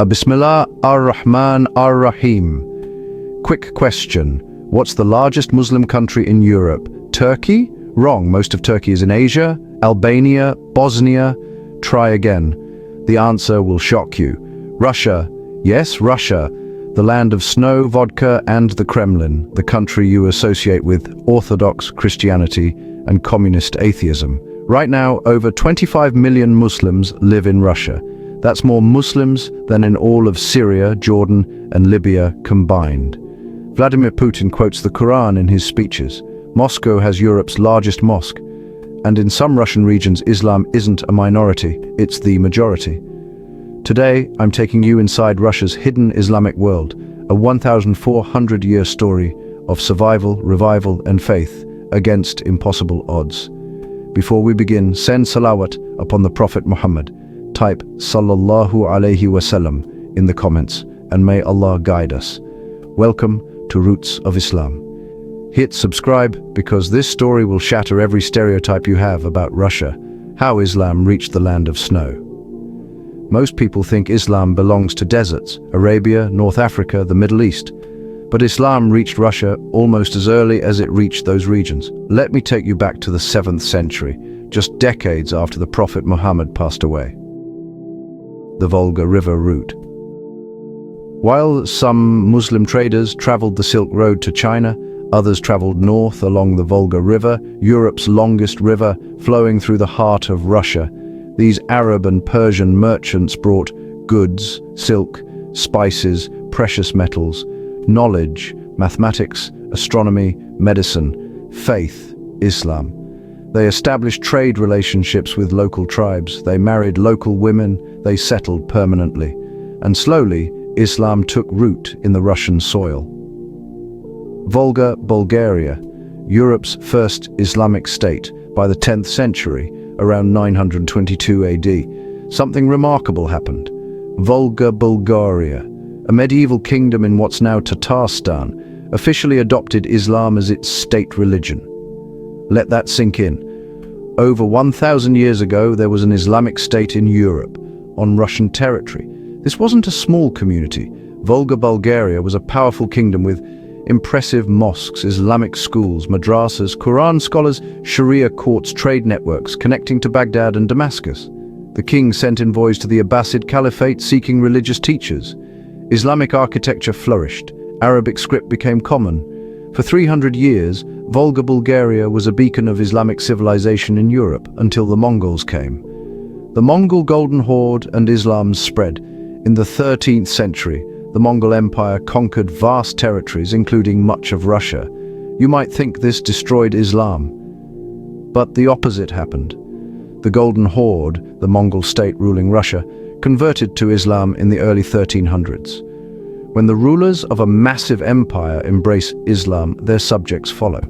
Bismillah ar-Rahman ar-Rahim. Quick question. What's the largest Muslim country in Europe? Turkey? Wrong, most of Turkey is in Asia. Albania? Bosnia? Try again. The answer will shock you. Russia. Yes, Russia. The land of snow, vodka, and the Kremlin, the country you associate with Orthodox Christianity and communist atheism. Right now, over 25 million Muslims live in Russia. That's more Muslims than in all of Syria, Jordan, and Libya combined. Vladimir Putin quotes the Quran in his speeches. Moscow has Europe's largest mosque, and in some Russian regions, Islam isn't a minority, it's the majority. Today, I'm taking you inside Russia's hidden Islamic world, a 1,400-year story of survival, revival, and faith against impossible odds. Before we begin, send salawat upon the Prophet Muhammad. Type Sallallahu Alaihi Wasallam in the comments, and may Allah guide us. Welcome to Roots of Islam. Hit subscribe because this story will shatter every stereotype you have about Russia, how Islam reached the land of snow. Most people think Islam belongs to deserts, Arabia, North Africa, the Middle East. But Islam reached Russia almost as early as it reached those regions. Let me take you back to the 7th century, just decades after the Prophet Muhammad passed away. The Volga River route. While some Muslim traders traveled the Silk Road to China, others traveled north along the Volga River, Europe's longest river, flowing through the heart of Russia. These Arab and Persian merchants brought goods, silk, spices, precious metals, knowledge, mathematics, astronomy, medicine, faith, Islam. They established trade relationships with local tribes, they married local women, they settled permanently. And slowly, Islam took root in the Russian soil. Volga, Bulgaria, Europe's first Islamic state by the 10th century, around 922 AD. Something remarkable happened. Volga, Bulgaria, a medieval kingdom in what's now Tatarstan, officially adopted Islam as its state religion. Let that sink in. Over 1,000 years ago, there was an Islamic state in Europe, on Russian territory. This wasn't a small community. Volga, Bulgaria was a powerful kingdom with impressive mosques, Islamic schools, madrasas, Quran scholars, Sharia courts, trade networks connecting to Baghdad and Damascus. The king sent envoys to the Abbasid Caliphate seeking religious teachers. Islamic architecture flourished. Arabic script became common. For 300 years, Volga, Bulgaria was a beacon of Islamic civilization in Europe until the Mongols came. The Mongol Golden Horde and Islam's spread. In the 13th century, the Mongol Empire conquered vast territories, including much of Russia. You might think this destroyed Islam. But the opposite happened. The Golden Horde, the Mongol state ruling Russia, converted to Islam in the early 1300s. When the rulers of a massive empire embrace Islam, their subjects follow.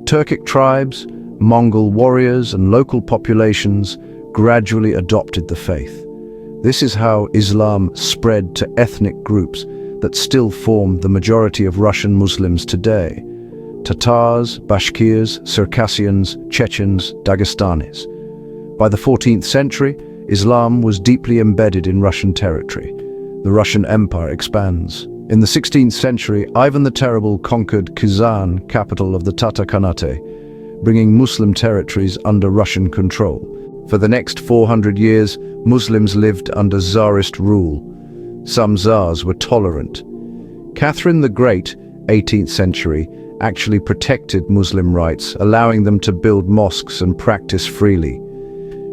Turkic tribes, Mongol warriors, and local populations gradually adopted the faith. This is how Islam spread to ethnic groups that still form the majority of Russian Muslims today. Tatars, Bashkirs, Circassians, Chechens, Dagestanis. By the 14th century, Islam was deeply embedded in Russian territory. The Russian Empire expands. In the 16th century, Ivan the Terrible conquered Kazan, capital of the Tatar Khanate, bringing Muslim territories under Russian control. For the next 400 years, Muslims lived under Tsarist rule. Some Tsars were tolerant. Catherine the Great, 18th century, actually protected Muslim rights, allowing them to build mosques and practice freely.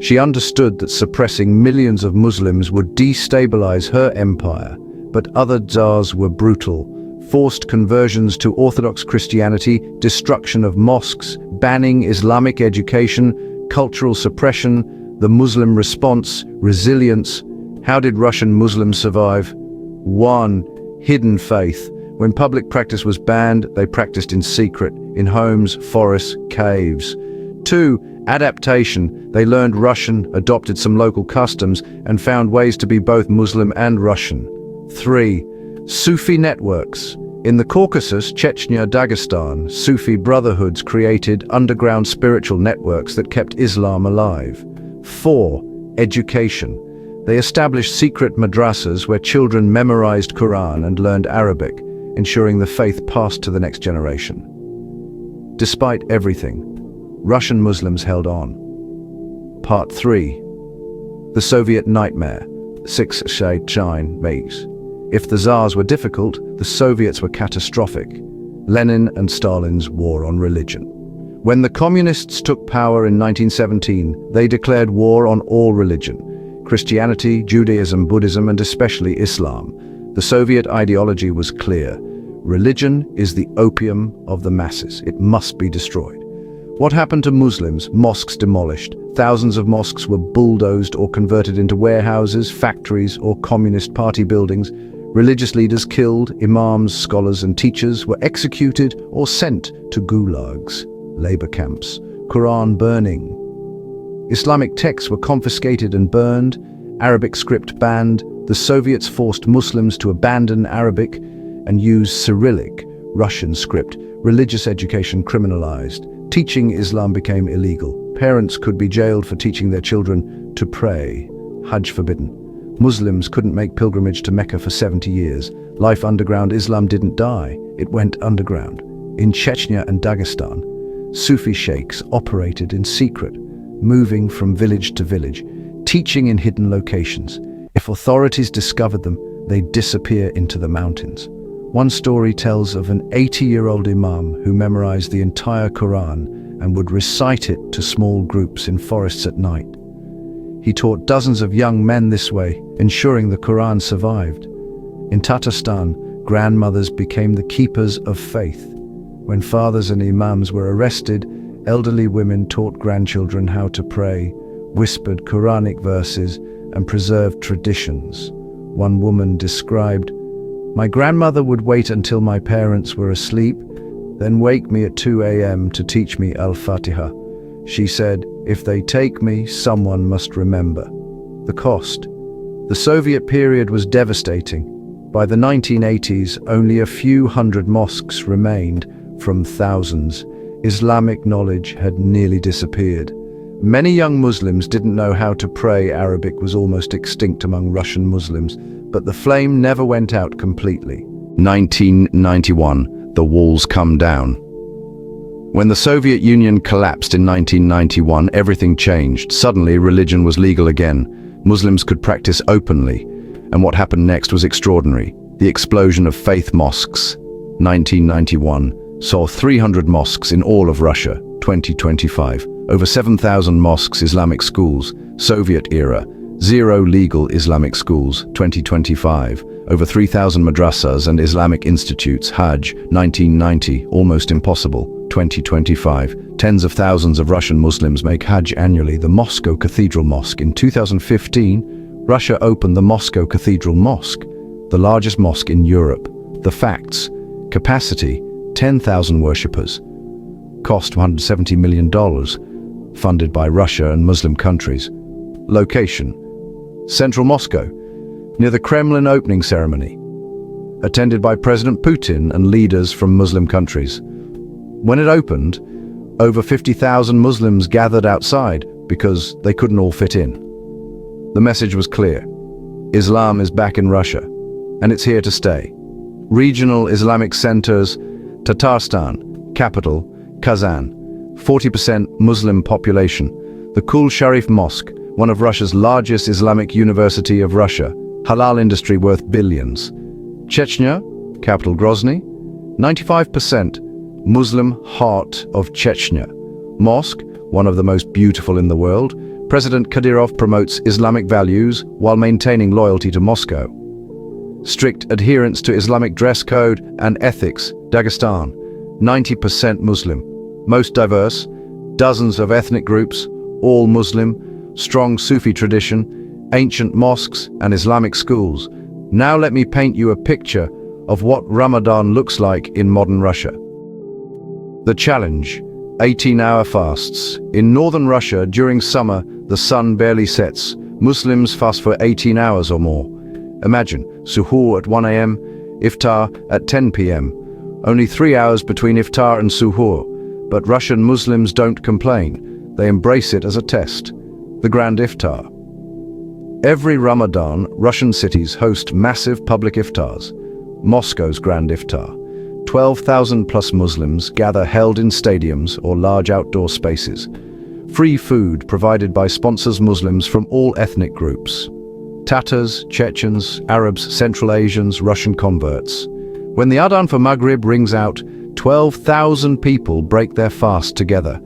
She understood that suppressing millions of Muslims would destabilize her empire, but other Tsars were brutal. Forced conversions to Orthodox Christianity, destruction of mosques, banning Islamic education, cultural suppression, the Muslim response, resilience. How did Russian Muslims survive? 1. Hidden faith. When public practice was banned, they practiced in secret, in homes, forests, caves. 2. Adaptation. They learned Russian, adopted some local customs, and found ways to be both Muslim and Russian. 3. Sufi networks. In the Caucasus, Chechnya, Dagestan, Sufi brotherhoods created underground spiritual networks that kept Islam alive. 4. Education. They established secret madrasas where children memorized Quran and learned Arabic, ensuring the faith passed to the next generation. Despite everything, Russian Muslims held on. Part 3. The Soviet Nightmare. 6 Shine Maze. If the Tsars were difficult, the Soviets were catastrophic. Lenin and Stalin's war on religion. When the communists took power in 1917, they declared war on all religion: Christianity, Judaism, Buddhism, and especially Islam. The Soviet ideology was clear. Religion is the opium of the masses. It must be destroyed. What happened to Muslims? Mosques demolished. Thousands of mosques were bulldozed or converted into warehouses, factories, or Communist Party buildings. Religious leaders killed, imams, scholars, and teachers were executed or sent to gulags, labor camps. Quran burning. Islamic texts were confiscated and burned. Arabic script banned. The Soviets forced Muslims to abandon Arabic and use Cyrillic, Russian script. Religious education criminalized. Teaching Islam became illegal. Parents could be jailed for teaching their children to pray. Hajj forbidden. Muslims couldn't make pilgrimage to Mecca for 70 years. Life underground. Islam didn't die, it went underground. In Chechnya and Dagestan, Sufi sheikhs operated in secret, moving from village to village, teaching in hidden locations. If authorities discovered them, they'd disappear into the mountains. One story tells of an 80-year-old imam who memorized the entire Quran and would recite it to small groups in forests at night. He taught dozens of young men this way, ensuring the Quran survived. In Tatarstan, grandmothers became the keepers of faith. When fathers and imams were arrested, elderly women taught grandchildren how to pray, whispered Quranic verses, and preserved traditions. One woman described, "My grandmother would wait until my parents were asleep, then wake me at 2 a.m. to teach me Al-Fatiha. She said, if they take me, someone must remember." The cost. The Soviet period was devastating. By the 1980s, only a few hundred mosques remained from thousands. Islamic knowledge had nearly disappeared. Many young Muslims didn't know how to pray. Arabic was almost extinct among Russian Muslims, but the flame never went out completely. 1991, the walls come down. When the Soviet Union collapsed in 1991, everything changed. Suddenly, religion was legal again. Muslims could practice openly. And what happened next was extraordinary. The explosion of faith mosques. 1991 saw 300 mosques in all of Russia. 2025, over 7,000 mosques, Islamic schools. Soviet era, 0 legal Islamic schools. 2025, over 3,000 madrasas and Islamic institutes. Hajj, 1990, almost impossible. 2025, tens of thousands of Russian Muslims make Hajj annually. The Moscow Cathedral Mosque. In 2015, Russia opened the Moscow Cathedral Mosque, the largest mosque in Europe. The facts: capacity, 10,000 worshippers. Cost $170 million, funded by Russia and Muslim countries. Location: central Moscow, near the Kremlin opening ceremony. Attended by President Putin and leaders from Muslim countries. When it opened, over 50,000 Muslims gathered outside because they couldn't all fit in. The message was clear. Islam is back in Russia, and it's here to stay. Regional Islamic centers: Tatarstan, capital, Kazan, 40% Muslim population. The Kul Sharif Mosque, one of Russia's largest Islamic University of Russia. Halal industry worth billions. Chechnya, capital Grozny, 95% Muslim heart of Chechnya. Mosque, one of the most beautiful in the world. President Kadyrov promotes Islamic values while maintaining loyalty to Moscow. Strict adherence to Islamic dress code and ethics. Dagestan, 90% Muslim. Most diverse, dozens of ethnic groups, all Muslim, strong Sufi tradition, ancient mosques and Islamic schools. Now let me paint you a picture of what Ramadan looks like in modern Russia. The challenge: 18-hour fasts. In northern Russia, during summer, the sun barely sets. Muslims fast for 18 hours or more. Imagine, suhoor at 1 a.m., iftar at 10 p.m. Only 3 hours between iftar and suhoor. But Russian Muslims don't complain. They embrace it as a test. The grand iftar. Every Ramadan, Russian cities host massive public iftars. Moscow's Grand Iftar. 12,000 plus Muslims gather held in stadiums or large outdoor spaces. Free food provided by sponsors Muslims from all ethnic groups. Tatars, Chechens, Arabs, Central Asians, Russian converts. When the Adhan for Maghrib rings out, 12,000 people break their fast together.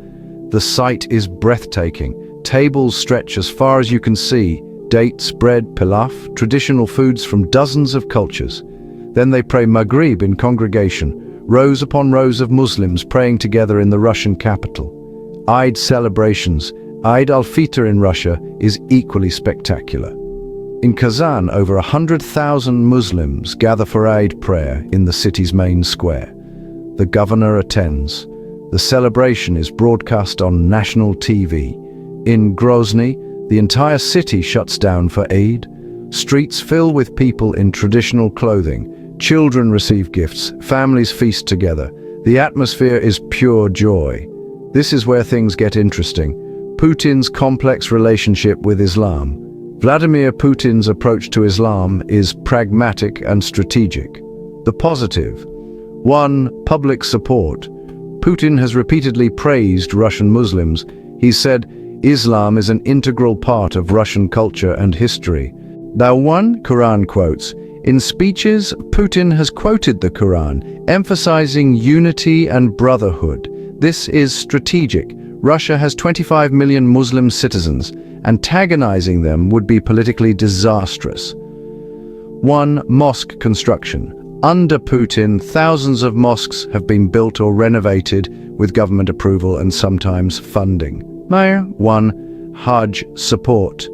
The sight is breathtaking. Tables stretch as far as you can see. Dates, bread, pilaf, traditional foods from dozens of cultures. Then they pray Maghrib in congregation, rows upon rows of Muslims praying together in the Russian capital. Eid celebrations, Eid al-Fitr in Russia, is equally spectacular. In Kazan, over 100,000 Muslims gather for Eid prayer in the city's main square. The governor attends. The celebration is broadcast on national TV. In Grozny, the entire city shuts down for Eid. Streets fill with people in traditional clothing. Children receive gifts, families feast together. The atmosphere is pure joy. This is where things get interesting. Putin's complex relationship with Islam. Vladimir Putin's approach to Islam is pragmatic and strategic. The positive. 1. Public support. Putin has repeatedly praised Russian Muslims. He said, Islam is an integral part of Russian culture and history. Now, Quran quotes. In speeches, Putin has quoted the Quran, emphasizing unity and brotherhood. This is strategic. Russia has 25 million Muslim citizens. Antagonizing them would be politically disastrous. 1. Mosque construction. Under Putin, thousands of mosques have been built or renovated with government approval and sometimes funding. 1. Hajj support.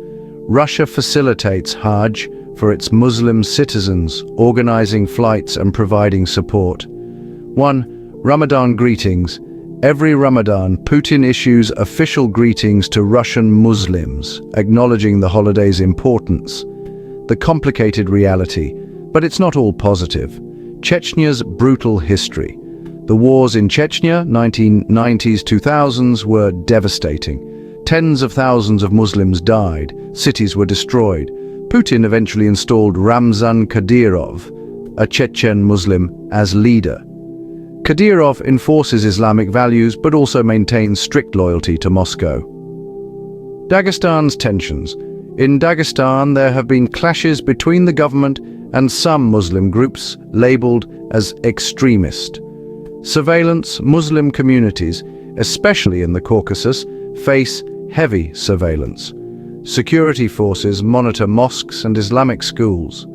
Russia facilitates Hajj for its Muslim citizens, organizing flights and providing support. 1. Ramadan greetings. Every Ramadan, Putin issues official greetings to Russian Muslims, acknowledging the holiday's importance. The complicated reality, but it's not all positive. Chechnya's brutal history. The wars in Chechnya, 1990s, 2000s, were devastating. Tens of thousands of Muslims died, cities were destroyed. Putin eventually installed Ramzan Kadyrov, a Chechen Muslim, as leader. Kadyrov enforces Islamic values but also maintains strict loyalty to Moscow. Dagestan's tensions. In Dagestan, there have been clashes between the government and some Muslim groups labeled as extremist. Surveillance. Muslim communities, especially in the Caucasus, face heavy surveillance. Security forces monitor mosques and Islamic schools.